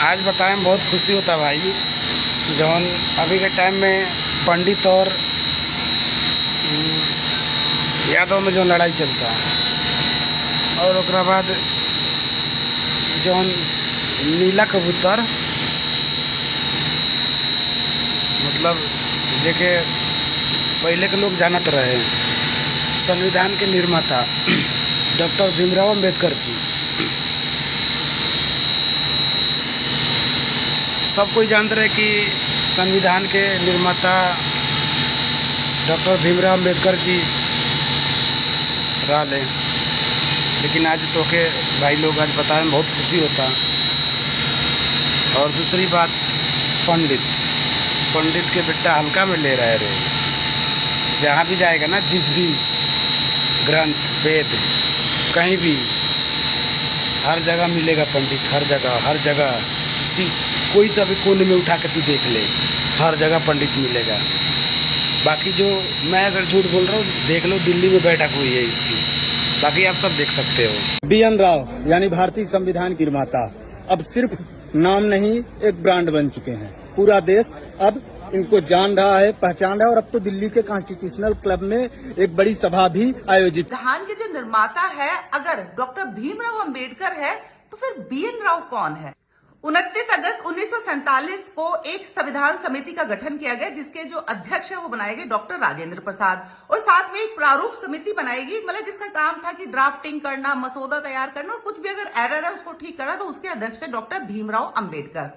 आज बताएं बहुत खुशी होता भाई जौन अभी के टाइम में पंडित और यादव में जो लड़ाई चलता और ओकरा बाद जौन नीला कबूतर मतलब जेके पहले के लोग जानत रहे संविधान के निर्माता डॉक्टर भीमराव अम्बेडकर जी। सब कोई जानते रहे कि संविधान के निर्माता डॉक्टर भीमराव अम्बेडकर जी रहे, लेकिन आज तो के भाई लोग आज बताएं बहुत खुशी होता। और दूसरी बात पंडित के बेटा हल्का में ले रहे जहाँ भी जाएगा ना, जिस भी ग्रंथ वेद कहीं भी हर जगह मिलेगा पंडित, हर जगह किसी कोई सा भी कोने में उठा के तू देख ले, हर जगह पंडित मिलेगा। बाकी जो मैं अगर झूठ बोल रहा हूँ देख लो, दिल्ली में बैठक हुई है इसकी, बाकी आप सब देख सकते हो। BN राव यानी भारतीय संविधान की निर्माता अब सिर्फ नाम नहीं एक ब्रांड बन चुके हैं। पूरा देश अब इनको जान रहा है, पहचान रहा है और अब तो दिल्ली के कॉन्स्टिट्यूशनल क्लब में एक बड़ी सभा भी आयोजित। संविधान के जो निर्माता है अगर डॉक्टर भीमराव अंबेडकर है तो फिर BN राव कौन है? 29 अगस्त 1947 को एक संविधान समिति का गठन किया गया जिसके जो अध्यक्ष है वो बनाए गए डॉक्टर राजेंद्र प्रसाद, और साथ में एक प्रारूप समिति बनाई गई, मतलब जिसका काम था कि ड्राफ्टिंग करना, मसौदा तैयार करना और कुछ भी अगर एरर है उसको ठीक करना, तो उसके अध्यक्ष है डॉक्टर भीमराव अंबेडकर।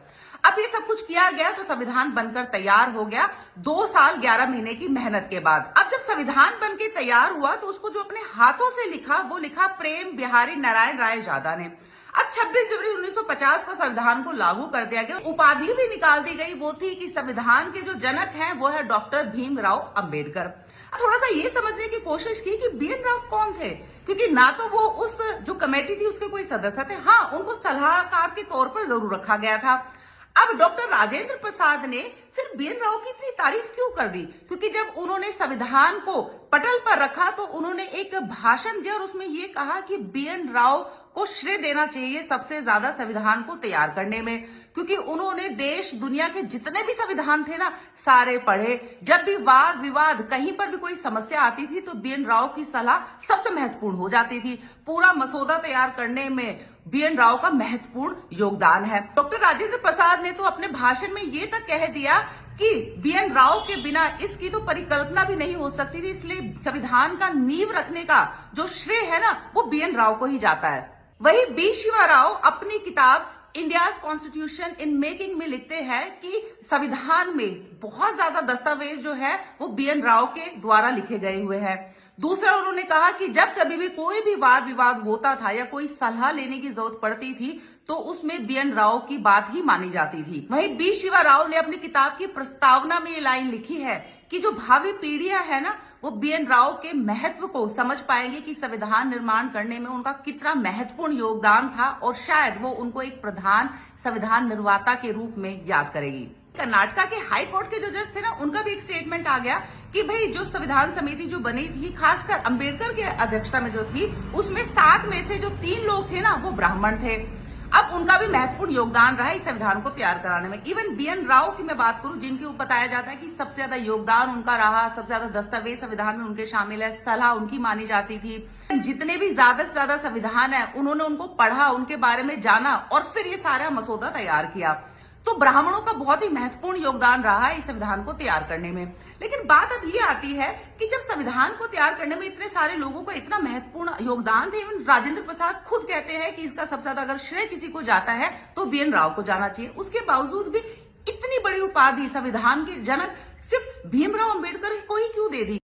अब ये सब कुछ किया गया तो संविधान बनकर तैयार हो गया 2 साल 11 महीने की मेहनत के बाद। अब जब संविधान बनके तैयार हुआ तो उसको जो अपने हाथों से लिखा वो लिखा प्रेम बिहारी नारायण राय जादा ने। अब 26 जनवरी 1950 को संविधान को लागू कर दिया गया। उपाधि भी निकाल दी गई, वो थी कि संविधान के जो जनक हैं वो है डॉक्टर भीमराव अंबेडकर। थोड़ा सा ये समझने की कोशिश की कि BN राव कौन थे, क्योंकि ना तो वो उस जो कमेटी थी उसके कोई सदस्य थे, हाँ उनको सलाहकार के तौर पर जरूर रखा गया था। अब डॉक्टर राजेंद्र प्रसाद ने फिर BN राव की इतनी तारीफ क्यों कर दी? क्योंकि जब उन्होंने संविधान को पटल पर रखा तो उन्होंने एक भाषण दिया और उसमें ये कहा कि BN राव को श्रेय देना चाहिए सबसे ज्यादा संविधान को तैयार करने में, क्योंकि उन्होंने देश दुनिया के जितने भी संविधान थे ना सारे पढ़े। जब भी वाद विवाद कहीं पर भी कोई समस्या आती थी तो BN राव की सलाह सबसे महत्वपूर्ण हो जाती थी। पूरा मसौदा तैयार करने में BN राव का महत्वपूर्ण योगदान है। डॉक्टर राजेंद्र प्रसाद ने तो अपने भाषण में ये तक कह दिया कि BN राव के बिना इसकी तो परिकल्पना भी नहीं हो सकती थी, इसलिए संविधान का नींव रखने का जो श्रेय है ना वो BN राव को ही जाता है। वही B शिवा राव अपनी किताब इंडियाज कॉन्स्टिट्यूशन इन मेकिंग में लिखते हैं कि संविधान में बहुत ज्यादा दस्तावेज जो है वो BN राव के द्वारा लिखे गए हुए हैं। दूसरा उन्होंने कहा कि जब कभी भी कोई भी वाद विवाद होता था या कोई सलाह लेने की जरूरत पड़ती थी तो उसमें BN राव की बात ही मानी जाती थी। वहीं B शिवा राव ने अपनी किताब की प्रस्तावना में ये लाइन लिखी है कि जो भावी पीढ़ियां है ना वो BN राव के महत्व को समझ पाएंगे कि संविधान निर्माण करने में उनका कितना महत्वपूर्ण योगदान था, और शायद वो उनको एक प्रधान संविधान निर्माता के रूप में याद करेगी। कर्नाटका के हाई कोर्ट के जो जज थे ना उनका भी एक स्टेटमेंट आ गया कि भाई जो संविधान समिति जो बनी थी खासकर अंबेडकर की अध्यक्षता में जो थी उसमें 7 में से जो 3 लोग थे ना वो ब्राह्मण थे। अब उनका भी महत्वपूर्ण योगदान रहा इस संविधान को तैयार कराने में। इवन BN राव की मैं बात करूं जिनके ऊपर बताया जाता है कि सबसे ज्यादा योगदान उनका रहा, सबसे ज्यादा दस्तावेज संविधान में उनके शामिल है, सलाह उनकी मानी जाती थी। जितने भी ज्यादा से ज्यादा संविधान है उन्होंने उनको पढ़ा, उनके बारे में जाना और फिर ये सारा मसौदा तैयार किया। तो ब्राह्मणों का बहुत ही महत्वपूर्ण योगदान रहा है इस संविधान को तैयार करने में। लेकिन बात अब ये आती है कि जब संविधान को तैयार करने में इतने सारे लोगों का इतना महत्वपूर्ण योगदान थे, इवन राजेंद्र प्रसाद खुद कहते हैं कि इसका सबसे ज्यादा अगर श्रेय किसी को जाता है तो BN राव को जाना चाहिए, उसके बावजूद भी इतनी बड़ी उपाधि संविधान के जनक सिर्फ भीमराव अंबेडकर को ही क्यों दे दी?